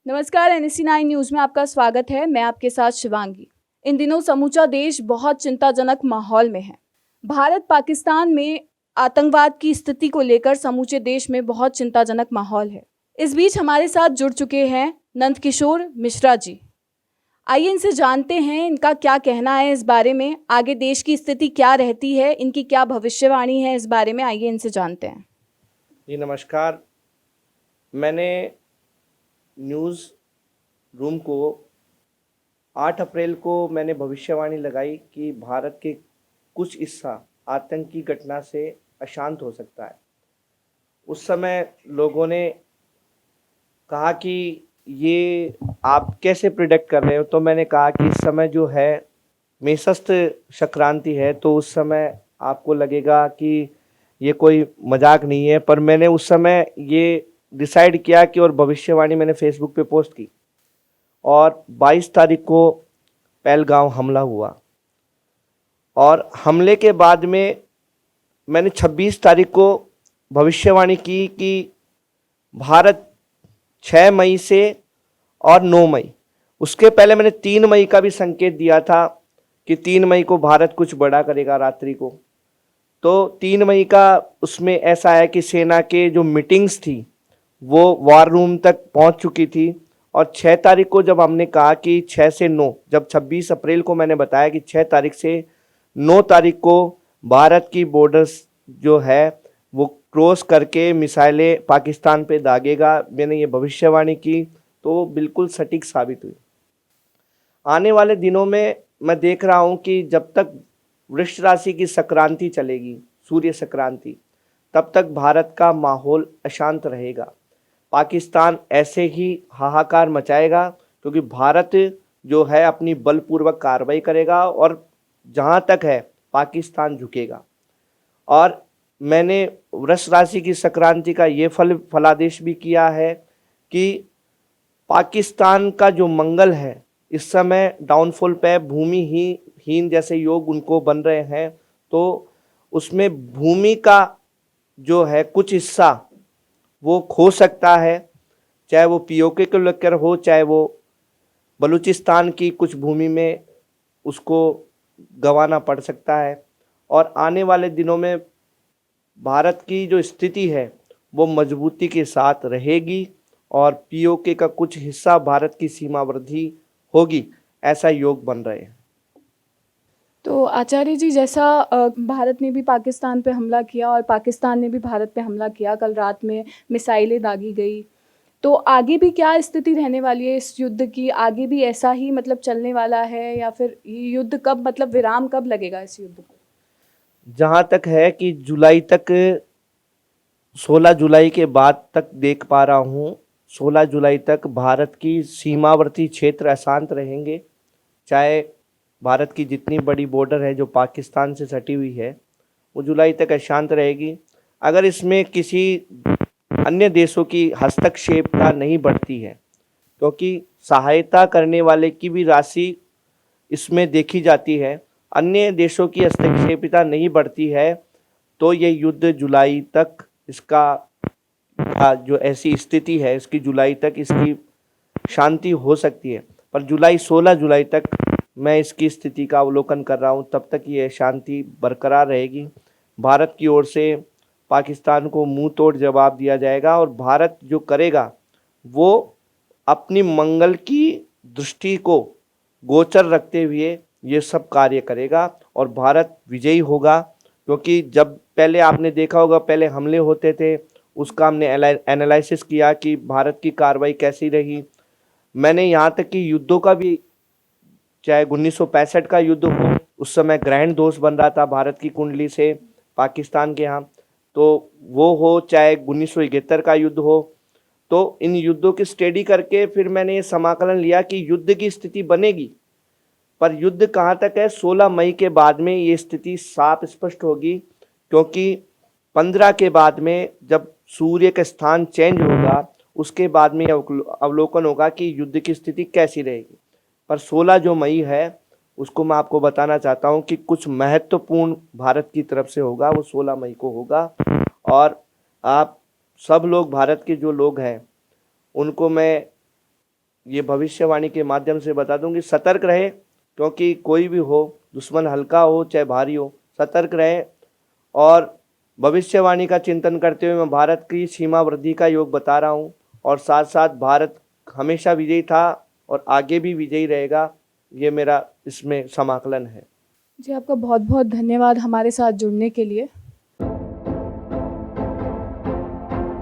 नमस्कार, NSC9 news में आपका स्वागत है। मैं आपके साथ शिवांगी। इन दिनों समूचा देश बहुत चिंताजनक माहौल में है। भारत पाकिस्तान में आतंकवाद की स्थिति को लेकर समूचे देश में बहुत चिंताजनक माहौल है। इस बीच हमारे साथ जुड़ चुके हैं नंदकिशोर मिश्रा जी। आइए इनसे जानते हैं इनका क्या कहना है इस बारे में, आगे देश की स्थिति क्या रहती है, इनकी क्या भविष्यवाणी है इस बारे में। आइए इनसे जानते हैं। जी नमस्कार। मैंने न्यूज़ रूम को 8 अप्रैल को मैंने भविष्यवाणी लगाई कि भारत के कुछ हिस्सा आतंकी घटना से अशांत हो सकता है। उस समय लोगों ने कहा कि ये आप कैसे प्रिडिक्ट कर रहे हो, तो मैंने कहा कि इस समय जो है मेषस्थ संक्रांति है, तो उस समय आपको लगेगा कि ये कोई मजाक नहीं है, पर मैंने उस समय ये डिसाइड किया कि और भविष्यवाणी मैंने फेसबुक पे पोस्ट की और 22 तारीख को पहलगांव हमला हुआ और हमले के बाद में मैंने 26 तारीख को भविष्यवाणी की कि भारत 6 मई से और 9 मई, उसके पहले मैंने 3 मई का भी संकेत दिया था कि 3 मई को भारत कुछ बड़ा करेगा रात्रि को। तो 3 मई का उसमें ऐसा है कि सेना के जो मीटिंग्स थी वो वॉर रूम तक पहुंच चुकी थी और 6 तारीख को जब हमने कहा कि 6 से 9, जब 26 अप्रैल को मैंने बताया कि 6 तारीख से 9 तारीख को भारत की बॉर्डर्स जो है वो क्रॉस करके मिसाइलें पाकिस्तान पे दागेगा, मैंने ये भविष्यवाणी की तो बिल्कुल सटीक साबित हुई। आने वाले दिनों में मैं देख रहा हूँ कि जब तक वृष राशि की संक्रांति चलेगी, सूर्य संक्रांति, तब तक भारत का माहौल अशांत रहेगा। पाकिस्तान ऐसे ही हाहाकार मचाएगा क्योंकि भारत जो है अपनी बलपूर्वक कार्रवाई करेगा और जहाँ तक है पाकिस्तान झुकेगा। और मैंने वृष राशि की संक्रांति का ये फलादेश भी किया है कि पाकिस्तान का जो मंगल है इस समय डाउनफॉल पे, भूमि ही हीन जैसे योग उनको बन रहे हैं, तो उसमें भूमि का जो है कुछ हिस्सा वो खो सकता है, चाहे वो पीओके को लेकर हो, चाहे वो बलूचिस्तान की कुछ भूमि में उसको गंवाना पड़ सकता है। और आने वाले दिनों में भारत की जो स्थिति है वो मजबूती के साथ रहेगी और पीओके का कुछ हिस्सा भारत की सीमावर्ती होगी, ऐसा योग बन रहे हैं। तो आचार्य जी, जैसा भारत ने भी पाकिस्तान पे हमला किया और पाकिस्तान ने भी भारत पे हमला किया, कल रात में मिसाइलें दागी गई, तो आगे भी क्या स्थिति रहने वाली है इस युद्ध की? आगे भी ऐसा ही मतलब चलने वाला है या फिर ये युद्ध कब, मतलब विराम कब लगेगा इस युद्ध को? जहाँ तक है कि जुलाई तक, 16 जुलाई के बाद तक देख पा रहा हूँ, 16 जुलाई तक भारत की सीमावर्ती क्षेत्र अशांत रहेंगे। चाहे भारत की जितनी बड़ी बॉर्डर है जो पाकिस्तान से सटी हुई है वो जुलाई तक अशांत रहेगी। अगर इसमें किसी अन्य देशों की हस्तक्षेपता नहीं बढ़ती है, क्योंकि सहायता करने वाले की भी राशि इसमें देखी जाती है, अन्य देशों की हस्तक्षेपिता नहीं बढ़ती है, तो ये युद्ध जुलाई तक इसका जो ऐसी स्थिति है इसकी जुलाई तक इसकी शांति हो सकती है। पर 16 जुलाई तक मैं इसकी स्थिति का अवलोकन कर रहा हूँ, तब तक ये शांति बरकरार रहेगी। भारत की ओर से पाकिस्तान को मुंह तोड़ जवाब दिया जाएगा और भारत जो करेगा वो अपनी मंगल की दृष्टि को गोचर रखते हुए ये सब कार्य करेगा और भारत विजयी होगा। क्योंकि जब पहले आपने देखा होगा, पहले हमले होते थे, उसका हमने एनालिसिस किया कि भारत की कार्रवाई कैसी रही। मैंने यहाँ तक कि युद्धों का भी, चाहे 1965 का युद्ध हो, उस समय ग्रहण दोष बन रहा था भारत की कुंडली से पाकिस्तान के यहाँ, तो वो हो, चाहे 1971 का युद्ध हो, तो इन युद्धों की स्टडी करके फिर मैंने ये समाकलन लिया कि युद्ध की स्थिति बनेगी, पर युद्ध कहाँ तक है, 16 मई के बाद में ये स्थिति साफ स्पष्ट होगी। क्योंकि 15 के बाद में जब सूर्य का स्थान चेंज होगा उसके बाद में अवलोकन होगा कि युद्ध की स्थिति कैसी रहेगी। पर 16 जो मई है उसको मैं आपको बताना चाहता हूँ कि कुछ महत्वपूर्ण भारत की तरफ से होगा, वो 16 मई को होगा। और आप सब लोग, भारत के जो लोग हैं, उनको मैं ये भविष्यवाणी के माध्यम से बता दूं कि सतर्क रहे, क्योंकि कोई भी हो, दुश्मन हल्का हो चाहे भारी हो, सतर्क रहे। और भविष्यवाणी का चिंतन करते हुए मैं भारत की सीमा वृद्धि का योग बता रहा हूँ, और साथ साथ भारत हमेशा विजयी था और आगे भी विजयी रहेगा, ये मेरा इसमें समाकलन है। जी, आपका बहुत बहुत धन्यवाद हमारे साथ जुड़ने के लिए।